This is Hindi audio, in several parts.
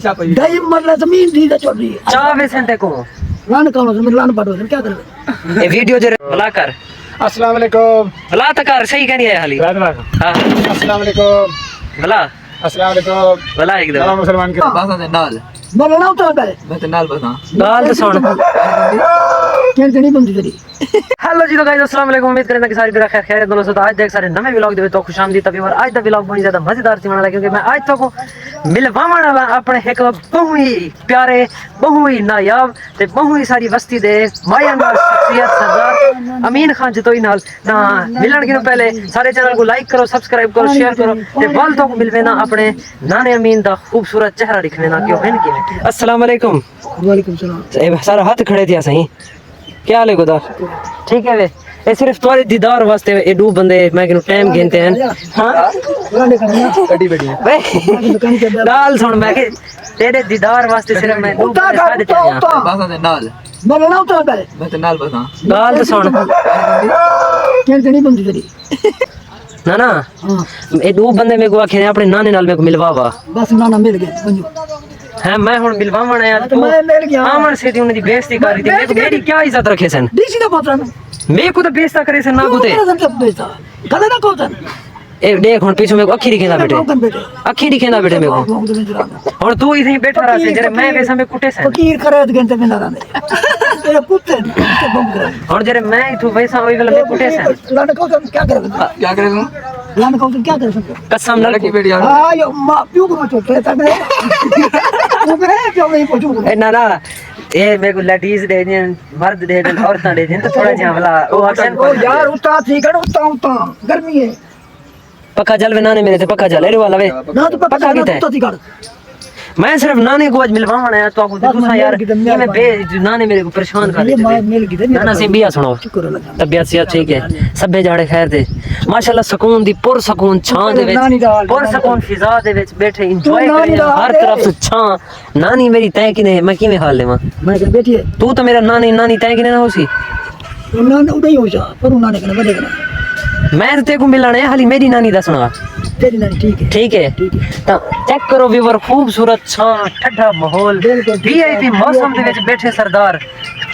ढाई मरला जमीन दी चल रही है 4 सेंटे को लान कौन से लान पड़ो क्या कर ये वीडियो जरा भला कर अस्सलाम वालेकुम भला तो कर सही कहनी है हाली हां अस्सलाम वालेकुम भला अस्सलाम वालेकुम भला एकदम सलाम मुसलमान के बासा दे नाल बोलो ना तो है मैं तो नाल बता गाल तो सुन क्या जड़ी बंदी तेरी हेलो जी तो गाइस अस्सलाम वालेकुम उम्मीद करना कि सारी खैर खैरियत दोनों से तो आज देख सारे नवे व्लॉग दे तो खुशामदीद तभी और आज दा व्लॉग बहुत ज्यादा मजेदार थी वाला क्योंकि मैं आज तो मिलवावण वाला अपने एक बहु ही प्यारे बहु ही नायाब ते बहु ही सारी बस्ती दे माया नाल शख्सियत सरदार अमीन खान जतोई नाल ना मिलन के पहले सारे चैनल को लाइक करो सब्सक्राइब करो शेयर करो ते वाल तो मिलवे ना अपने नाने अमीन दा खूबसूरत चेहरा दिखने ना क्यों है कि अस्सलाम वालेकुम वालेकुम सलाम ए सारा हाथ खड़े थे सही क्या हाल है गोदा ठीक है वे ये सिर्फ तुम्हारे दीदार वास्ते ये दो बंदे मैं किनो टाइम गिनते हैं हां कटी बैठी भाई दाल सुन मैं के तेरे दीदार वास्ते सिर्फ मैं दो बंदे साथ चाहिए बासा दे नाल बोलो ना तो है मैं तो नाल बता दाल तो सुन क्या जड़ी बंदी तेरी ना ना ये दो बंदे मेरे को आखे अपने नाने नाल मेरे को मिलवावा बस नाना मिल गया बंजो है मैं हुन मिलवावण आया तो मैं मिल गया आमन से थी उन्हें बेइज्जती कर रही थी मेरी क्या इज्जत रखे सन डीसी का पता ना मेरे को तो बेइज्जत करे सन ना गुते गले ना कोतन ए देख हुन पीछे मेरे को अखी दिखेंदा बेटे अखी दिखेंदा बेटे मेरे को और तू इथे बैठा रहा से जरे मैं वैसा में कुटे सन फकीर करे घंटे में ना रहने ये कुत्ते बम करे और जरे मैं इथु वैसा वही वाला में कुटे सन लाने कोतन क्या करे तू लाने कोतन क्या कर सकते कसम ना लड़की बैठी यार हां यो मां प्यू को चोटे तक वो करे क्यों नहीं पहुंचू ए ना ना ए मेरे को लेडीज दे देन मर्द दे देन औरतां दे देन तो थोड़ा जिहा वाला ओ एक्शन ओ यार उता थी कर उता गर्मी है पक्का जल वे नाने मेरे ते पक्का जल एरे वाला वे ना तो पक्का किते उता थी कर मैं सिर्फ नाने को आज मिलवावण आया तो आपको दूसरा यार ये मैं बे नाने मेरे को परेशान कर ये देते मां मिल गई ना ना से बिया सुनो शुक्र लगा तबीयत से ठीक है सभे जाड़े खैर दे माशाल्लाह सुकून दी पुर सुकून छां दे विच पुर सुकून फिजा दे विच बैठे एंजॉय कर हर तरफ से छां नानी मेरी तय किने मैं किने हाल लेवा मैं क्या बैठी है तू तो मेरा नानी नानी तय किने ना होसी उन्होंने उड़े हो जा पर उन्होंने कहना बड़े करना मैं तो तेरे को मिलना है हाली मेरी नानी दा सुना तेरी नानी ठीक है ठीक है तो चेक करो व्यूअर खूबसूरत छां ठंडा माहौल वीआईपी मौसम दे विच बैठे सरदार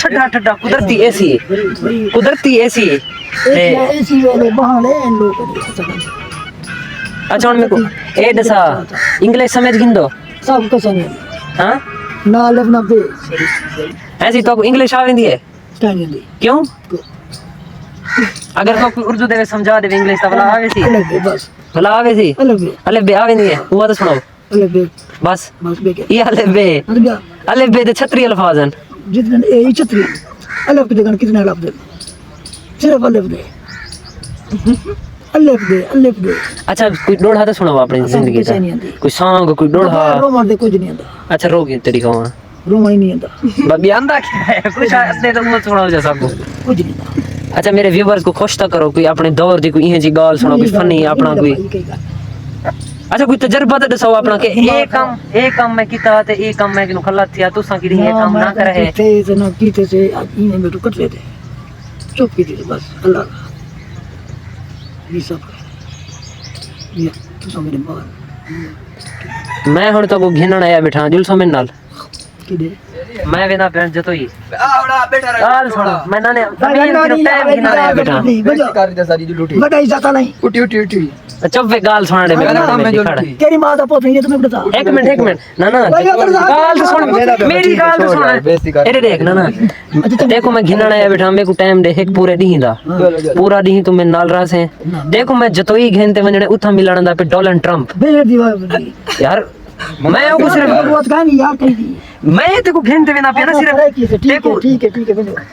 ठंडा ठंडा कुदरती एसी एसी वाले बहाने लोग अच्छा हुन मेरे को ए दसा इंग्लिश समझ गिंदो सब कुछ नहीं हां ना लेना पे ऐसी तो इंग्लिश आवेंदी है स्टैंड क्यों अगर तो उर्दू दे समझा दे इंग्लिश तो भला आवे सी बस भला आवे सी अले बे आवेंदी है वो तो सुनाओ अलग बस बस बे ये अले बे दे छतरी अल्फाज हैं जितने ये छतरी अलग दे कितने अलग दे सिर्फ अलग दे अलग दे अच्छा कोई डोढ़ा तो सुनाओ अपनी जिंदगी का कोई सॉन्ग कोई डोढ़ा रोमान दे कुछ नहीं आता अच्छा रोगी तेरी कौन रोमान ही नहीं आता बबी आंदा क्या है कुछ अपने तो मुंह सुनाओ जैसा को कुछ नहीं आता अच्छा मेरे व्यूअर्स को खुश तो करो कोई अपने दौर दी कोई इहे जी गाल सुनाओ कोई फनी अपना कोई अच्छा कोई तजुर्बा तो दसो अपना के एक काम मैं कीता ते एक काम मैं किनु खल्ला थिया तुसा की ये काम ना करे है तेज ना कीते से इने में तो कट लेते चुप की थी बस अल्लाह ये सब ये तो सब मेरे बाल मैं हुन तो को घिनण आया बैठा जुलसो में नाल की दे मैं वेना पेन जतोई आवड़ा बेटा रे गाल सुनो मैं नाने जमीन की टाइम घिनण आया बैठा बेटी कर दे सारी जो लूटी बड़ा इज्जत नहीं उठी चुप वे गाल सुनने में खड़ा तेरी मां दा पोत ये तुम्हें बता एक मिनट ना ना गाल तो सुन मेरी गाल तो सुन अरे देख ना ना देखो मैं घिनण आया बैठा मेरे को टाइम दे एक पूरे दी दा पूरा दी तू मैं नाल रहा से देखो मैं जतोई घेनते वने उठा मिलण दा पे डोनाल्ड ट्रम्प बेर दीवार यार मैं को सिर्फ बहुत कहानी यार कही दी मैं ते को घेनते वेना पे ना सिर्फ ठीक है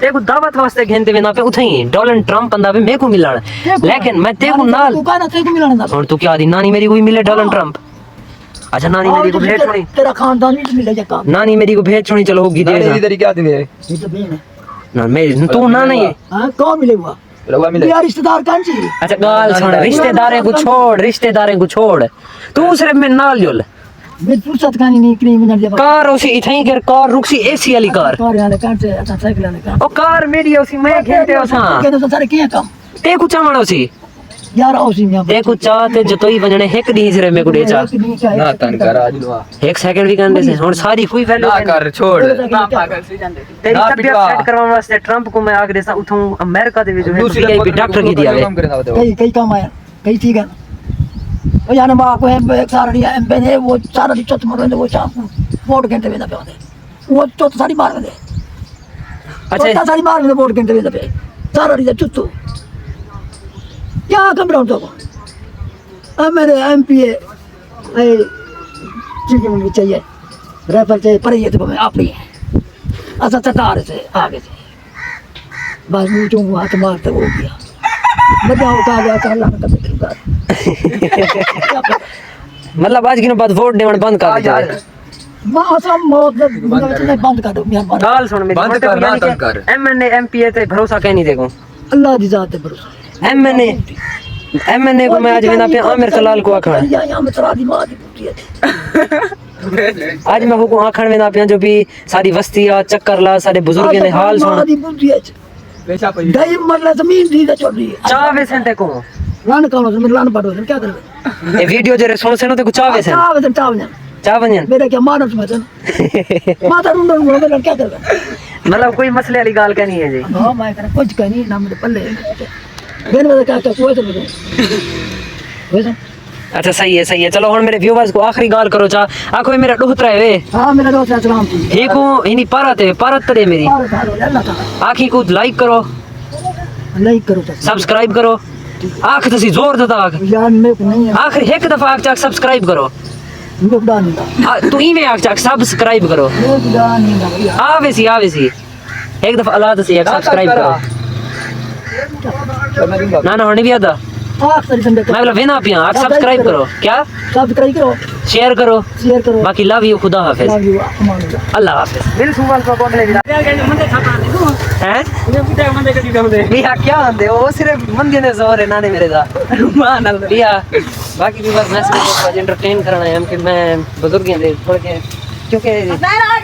देखो दावत वास्ते घेनते वेना पे उठई डोनाल्ड ट्रम्प अंदा पे मेरे को मिलण लेकिन मैं ते को नाल तू कहना ते को मिलना ना और तू क्या दी नानी मेरी कोई मिले डोनाल्ड ट्रम्प अच्छा नानी मेरी को भेज छोड़ी तेरा खानदान नहीं मिले जा काम नानी मेरी को भेज छोड़ी चलो होगी दे इधर क्या दे ये तो बहन है ना मेरी तू ना नहीं है हां कौन मिले हुआ रवा मिले यार रिश्तेदार कौन सी अच्छा गाल छोड़ रिश्तेदारे को छोड़ तू सिर्फ मेरे नाल जुल मैं फुर्सत कहानी नहीं करी मिनट जब कार उसी इथई कर कार रुकसी एसी वाली कार कार वाले कार से अच्छा साइकिल वाले कार ओ कार मेरी उसी मैं खेलते हो सा के तो सारे क्या काम ते कुछ चावण उसी यार औसी में देखो चाहते जतोई वजने एक दी सिरे में गुड़े चा ना तंग कर आज लो एक सेकंड भी करने से और सारी कोई वैल्यू ना कर छोड़ तेरी ना तबीयत पिटवा। सेट करवाने वास्ते ट्रम्प को मैं आगे देसा उठूं अमेरिका दे जो है दूसरी वीआईपी डॉक्टर की दिया है कई कई काम आया कई ठीक है वो यानी माँ को एक सारा दिया एमपी ने वो सारा दी चौथ मरों वो शाम को वोट घंटे में दबे होते वो चौथ सारी मार में दे अच्छा चौथा सारी मार में वोट घंटे में दबे सारा दी चुत्तू क्या कम तो मेरे एमपी है ठीक है चाहिए रेफर चाहिए पर ये तो मैं आप ही है ऐसा चटार से आगे से बस मुझे हाथ मारते हो गया मजा होता गया कर ला मतलब आज की बात वोट देवन बंद कर दे मौसम मौत बंद कर दो मेहरबानी गाल सुन मेरी बंद कर, ना तंग कर। एमएनए एमपीए ते भरोसा कह नहीं देखो अल्लाह की जात है भरोसा एमएनए को मैं आज बिना पे आमिर कलाल को आखा यहाँ में तरा दी माँ दी पुट्टी है आज मैं हुकुम आखण में ना पिया जो भी सारी बस्ती आ चक्कर ला सारे बुजुर्ग ने हाल माँ सुन दी पुट्टी है पैसा पे दही मरना जमीन दी तो छोड़ रही है चावे सेंटे को लान कौन से मेरे लान पड़ो क्या कर ए वीडियो जरे सुन से नो ते चावे सें चावल चावन्यन मेरा क्या मानव समझ माता रूंडा मेरा क्या कर मतलब कोई मसले वाली गाल कहनी है जी हाँ मैं कर कुछ कहनी ना मेरे पल्ले मेरे में क्या क्या कोई तो वैसा अच्छा सही है चलो हुन मेरे व्यूअर्स को आखिरी गाल करो चा आखो मेरा डोहतरा है वे हाँ मेरा दोस्त सलाम थी हे को इनी पारत तड़े मेरी आखी को लाइक करो लाइक करो सब्सक्राइब करो आख तसी जोर देता आख यार मेरे को नहीं है आखिर एक दफा आख चाक सब्सक्राइब करो मेरे को डाल नहीं तू ही में आख चाक सब्सक्राइब करो मेरे को डाल नहीं आवे सी एक दफा अल्लाह तसी एक सब्सक्राइब करो ना होने भी आता आप सही संडे मैं बोला वेना पिया आख सब्सक्राइब करो क्या सब्सक्राइब करो शेयर करो शेयर बाकी लव यू खुदा हाफिज लव यू अमान अल्लाह हाफिज मेरे सुवाल को अगले भी हैं भैया क्या आंदे वो सिर्फ मंदी ने जोर है नाने मेरे दा मान अल्लाह भैया बाकी भी बस मैं सिर्फ एंटरटेन करना है कि मैं बुजुर्ग हैं थोड़े के क्योंकि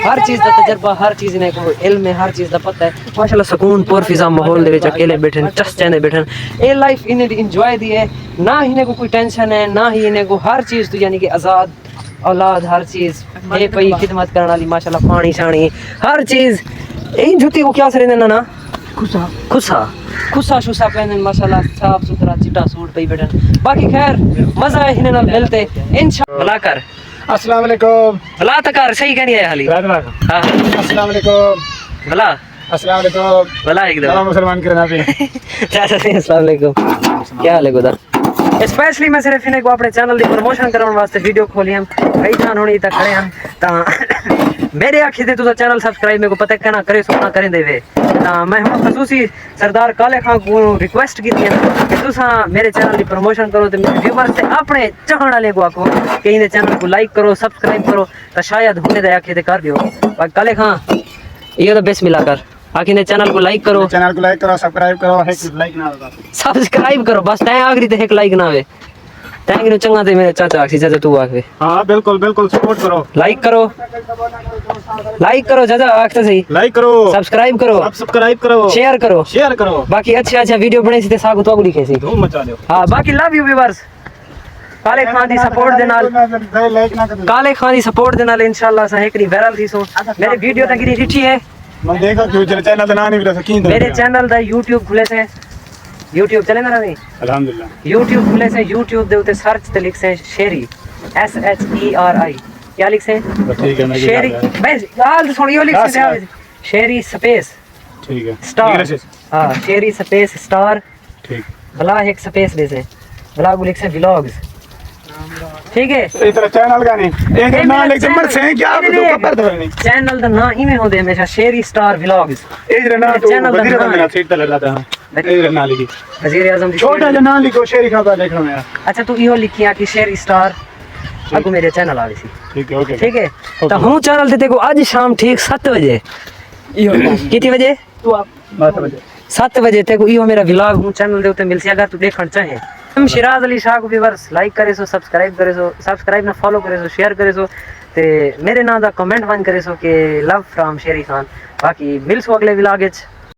हर चीज का तजर्बा हर चीज ने को इल्म है हर चीज का पता है माशाल्लाह सुकून पुर फिजा माहौल दे विच अकेले बैठे चस्ते ने बैठे ए लाइफ इन्हें एंजॉय दी है ना इन्हें को कोई टेंशन है ना ही इन्हें को हर चीज तो यानी कि आजाद औलाद हर चीज ए पई खिदमत करने वाली माशाल्लाह पानी शानी हर चीज ए जूती को क्या सरे ना खुशा शुसा पहने माशाल्लाह साफ सुथरा चिट्टा सूट पे बैठे बाकी खैर मजा है इन्हें नाल मिलते इंशाल्लाह भला कर अस्सलाम वालेकुम भला तकार सही कहनी है हाली हां अस्सलाम वालेकुम भला अस्सलाम वालेकुम भला एकदम सलाम मुसलमान करना पे चाचा जी अस्सलाम वालेकुम क्या हाल है गुदा स्पेशली मैं सिर्फ इन्हें को अपने चैनल दी प्रमोशन करने वास्ते वीडियो खोली हम कई जान होनी तक खड़े हम ता मेरे आखी ते तुसा चैनल सब्सक्राइब मेरे को पता कहना करे सो ना करें देवे ता मैं हम खसूसी सरदार काले खान को रिक्वेस्ट की थी कि तुसा मेरे चैनल दी प्रमोशन करो ते मेरे व्यूअर्स से अपने चाहने वाले को आखो कि इन्हें चैनल को लाइक करो सब्सक्राइब करो ता शायद होने दे आखी ते कर दियो बाकी काले खान ये तो बेस मिला कर आखिर ने चैनल को लाइक करो चैनल को लाइक करो सब्सक्राइब करो एक लाइक ना होगा सब्सक्राइब करो बस तय आखरी ते एक लाइक ना आवे थैंक यू चंगा ते मेरे चाचा आखी चाचा तू आखे हां बिल्कुल सपोर्ट करो लाइक करो चाचा आखते सही लाइक करो सब्सक्राइब करो शेयर करो बाकी अच्छा वीडियो बने सी ते सागु तो लिखे सी धूम मचा दो हां बाकी लव यू व्यूअर्स काले खान दी सपोर्ट दे नाल लाइक ना कर काले खान दी सपोर्ट दे नाल इंशाल्लाह सा एकरी वायरल थी सो मेरे वीडियो तक गिरी रिठी है मैं देखा क्यों चैनल का नाम नहीं रखा की मेरे चैनल दा YouTube खुले से YouTube चले ना नहीं अल्हम्दुलिल्लाह YouTube खुले से YouTube दे उते सर्च ते लिख से शेरी SHERI क्या लिख से ठीक है मैं शेरी बस हाल सुनियो लिख से आवे शेरी स्पेस ठीक है स्टार हां शेरी स्पेस स्टार ठीक भला एक स्पेस दे से भला को लिख से व्लॉग्स ठीक है इस तरह चैनल का नहीं एक नाम लिख से मर से क्या आप तो खबर दो नहीं चैनल दा नाम ही में होदे हमेशा शेरी स्टार व्लॉग्स इधर ना तो वजीर का मेरा सीट तले रहता है इधर ना लिखी वजीर आजम छोटा जो नाम लिखो शेरी का देखना मैं अच्छा तू इहो लिखिया कि शेरी स्टार अगो मेरे चैनल आवे सी ठीक है ओके ठीक है तो हूं चैनल ते देखो आज शाम ठीक 7 बजे कितने बजे तू आप 7 बजे 7 बजे तक इहो मेरा व्लॉग हूं चैनल दे उते मिल सी अगर तू देखण चाहे हम शिराज अली शाह को व्यूअर्स लाइक करे सो सब्सक्राइब ना फॉलो करे सो शेयर करे सो ते मेरे नाम दा कमेंट वन करे सो कि लव फ्रॉम शेरी खान बाकी मिल सो अगले व्लॉग विच